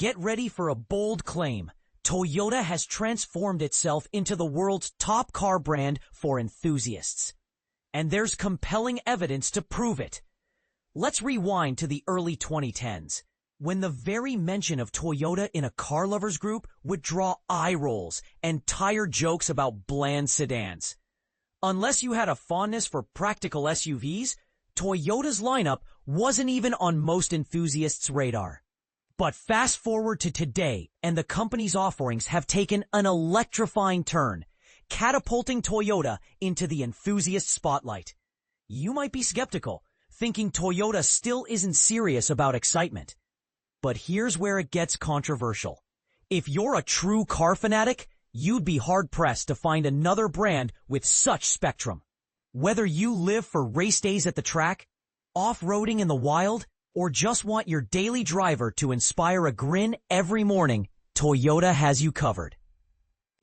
Get ready for a bold claim. Toyota has transformed itself into the world's top car brand for enthusiasts. And there's compelling evidence to prove it. Let's rewind to the early 2010s, when the very mention of Toyota in a car lovers group would draw eye rolls and tired jokes about bland sedans. Unless you had a fondness for practical SUVs, Toyota's lineup wasn't even on most enthusiasts' radar. But fast forward to today, and the company's offerings have taken an electrifying turn, catapulting Toyota into the enthusiast spotlight. You might be skeptical, thinking Toyota still isn't serious about excitement. But here's where it gets controversial. If you're a true car fanatic, you'd be hard-pressed to find another brand with such spectrum. Whether you live for race days at the track, off-roading in the wild, or just want your daily driver to inspire a grin every morning, Toyota has you covered.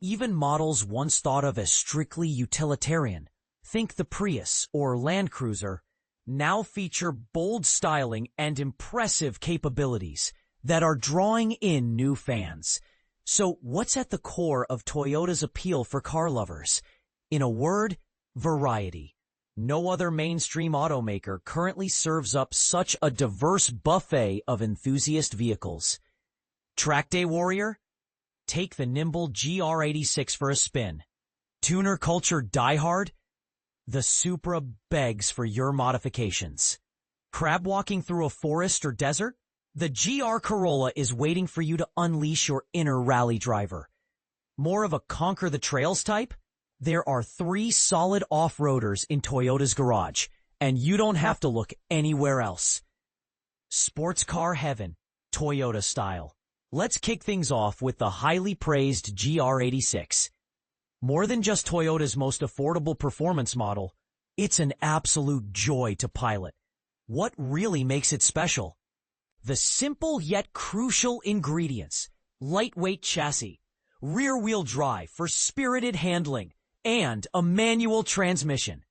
Even models once thought of as strictly utilitarian, think the Prius or Land Cruiser, now feature bold styling and impressive capabilities that are drawing in new fans. So what's at the core of Toyota's appeal for car lovers? In a word, variety. No other mainstream automaker currently serves up such a diverse buffet of enthusiast vehicles. Track day warrior? Take the nimble GR86 for a spin. Tuner culture diehard? The Supra begs for your modifications. Crab walking through a forest or desert? The GR Corolla is waiting for you to unleash your inner rally driver. More of a conquer the trails type? There are 3 solid off-roaders in Toyota's garage, and you don't have to look anywhere else. Sports car heaven, Toyota style. Let's kick things off with the highly praised GR86. More than just Toyota's most affordable performance model, it's an absolute joy to pilot. What really makes it special? The simple yet crucial ingredients: lightweight chassis, rear-wheel drive for spirited handling, and a manual transmission.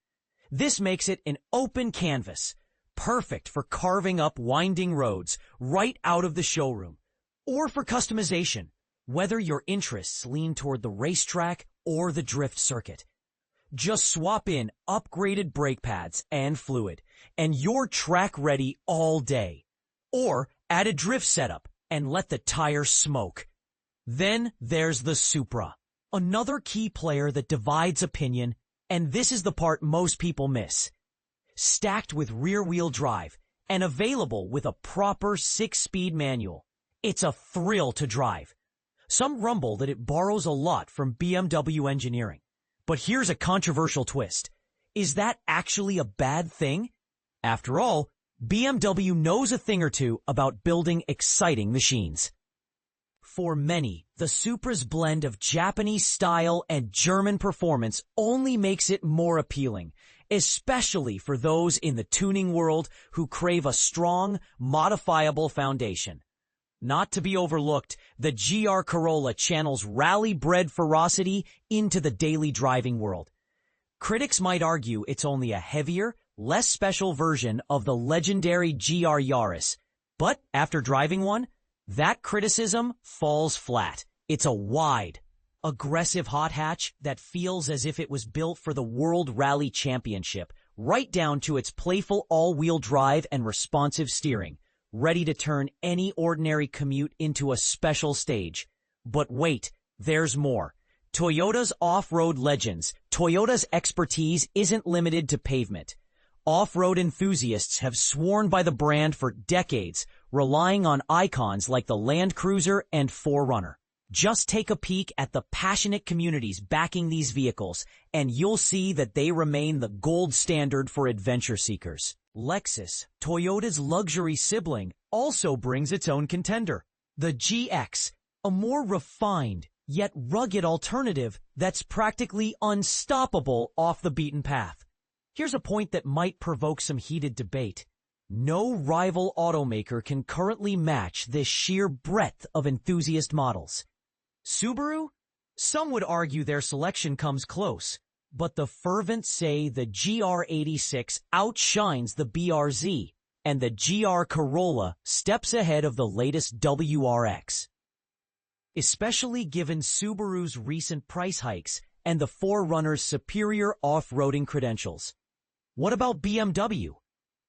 This makes it an open canvas, perfect for carving up winding roads right out of the showroom, or for customization, whether your interests lean toward the racetrack or the drift circuit. Just swap in upgraded brake pads and fluid, and you're track ready all day. Or add a drift setup and let the tires smoke. Then there's the Supra, another key player that divides opinion, and this is the part most people miss. Stacked with rear-wheel drive and available with a proper 6-speed manual, it's a thrill to drive. Some rumble that it borrows a lot from BMW engineering. But here's a controversial twist. Is that actually a bad thing? After all, BMW knows a thing or two about building exciting machines. For many, the Supra's blend of Japanese style and German performance only makes it more appealing, especially for those in the tuning world who crave a strong, modifiable foundation. Not to be overlooked, the GR Corolla channels rally-bred ferocity into the daily driving world. Critics might argue it's only a heavier, less special version of the legendary GR Yaris, but after driving one, that criticism falls flat. It's a wide, aggressive hot hatch that feels as if it was built for the World Rally Championship, right down to its playful all-wheel drive and responsive steering, ready to turn any ordinary commute into a special stage. But wait, there's more. Toyota's off-road legends. Toyota's expertise isn't limited to pavement. Off-road enthusiasts have sworn by the brand for decades, relying on icons like the Land Cruiser and 4Runner. Just take a peek at the passionate communities backing these vehicles, and you'll see that they remain the gold standard for adventure seekers. Lexus, Toyota's luxury sibling, also brings its own contender, the GX, a more refined yet rugged alternative that's practically unstoppable off the beaten path. Here's a point that might provoke some heated debate. No rival automaker can currently match this sheer breadth of enthusiast models. Subaru? Some would argue their selection comes close, but the fervent say the GR86 outshines the BRZ, and the GR Corolla steps ahead of the latest WRX. Especially given Subaru's recent price hikes and the 4Runner's superior off-roading credentials. What about BMW?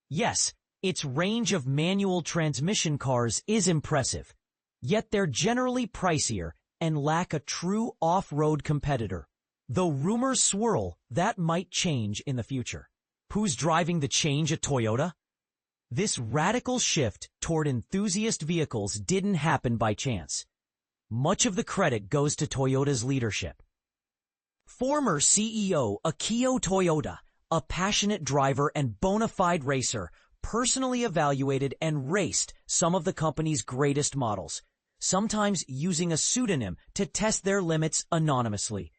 Yes, its range of manual transmission cars is impressive, yet they're generally pricier and lack a true off-road competitor. Though rumors swirl, that might change in the future. Who's driving the change at Toyota? This radical shift toward enthusiast vehicles didn't happen by chance. Much of the credit goes to Toyota's leadership. Former CEO Akio Toyoda, a passionate driver and bona fide racer, personally evaluated and raced some of the company's greatest models, sometimes using a pseudonym to test their limits anonymously.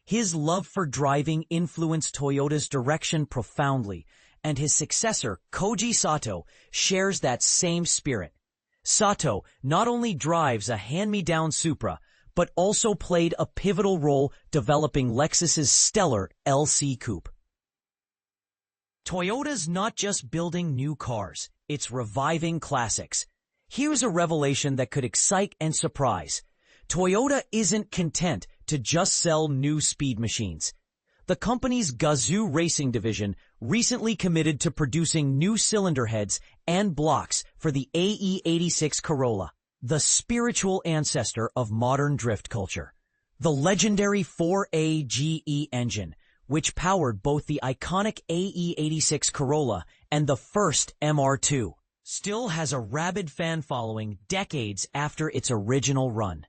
His love for driving influenced Toyota's direction profoundly, and his successor, Koji Sato, shares that same spirit. Sato not only drives a hand-me-down Supra, but also played a pivotal role developing Lexus's stellar LC Coupe. Toyota's not just building new cars, it's reviving classics. Here's a revelation that could excite and surprise. Toyota isn't content to just sell new speed machines. The company's Gazoo Racing division recently committed to producing new cylinder heads and blocks for the AE86 Corolla, the spiritual ancestor of modern drift culture. The legendary 4AGE engine, which powered both the iconic AE86 Corolla and the first MR2, still has a rabid fan following decades after its original run.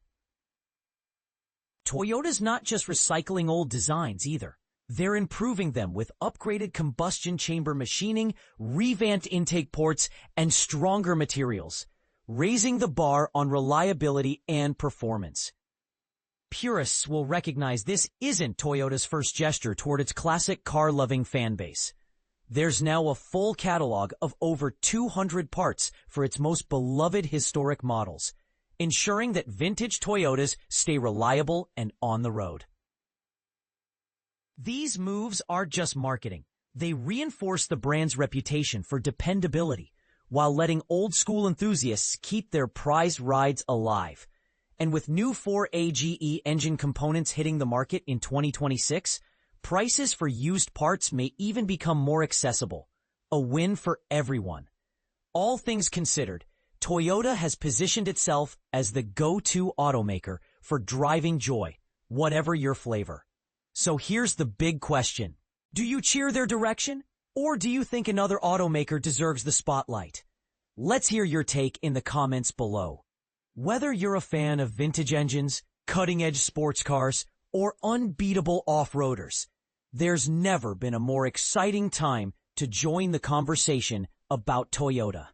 Toyota's not just recycling old designs either. They're improving them with upgraded combustion chamber machining, revamped intake ports, and stronger materials, raising the bar on reliability and performance. Purists will recognize this isn't Toyota's first gesture toward its classic car-loving fanbase. There's now a full catalog of over 200 parts for its most beloved historic models, ensuring that vintage Toyotas stay reliable and on the road. These moves aren't just marketing. They reinforce the brand's reputation for dependability, while letting old-school enthusiasts keep their prized rides alive. And with new 4AGE engine components hitting the market in 2026, prices for used parts may even become more accessible. A win for everyone. All things considered, Toyota has positioned itself as the go-to automaker for driving joy, whatever your flavor. So here's the big question. Do you cheer their direction? Or do you think another automaker deserves the spotlight? Let's hear your take in the comments below. Whether you're a fan of vintage engines, cutting-edge sports cars, or unbeatable off-roaders, there's never been a more exciting time to join the conversation about Toyota.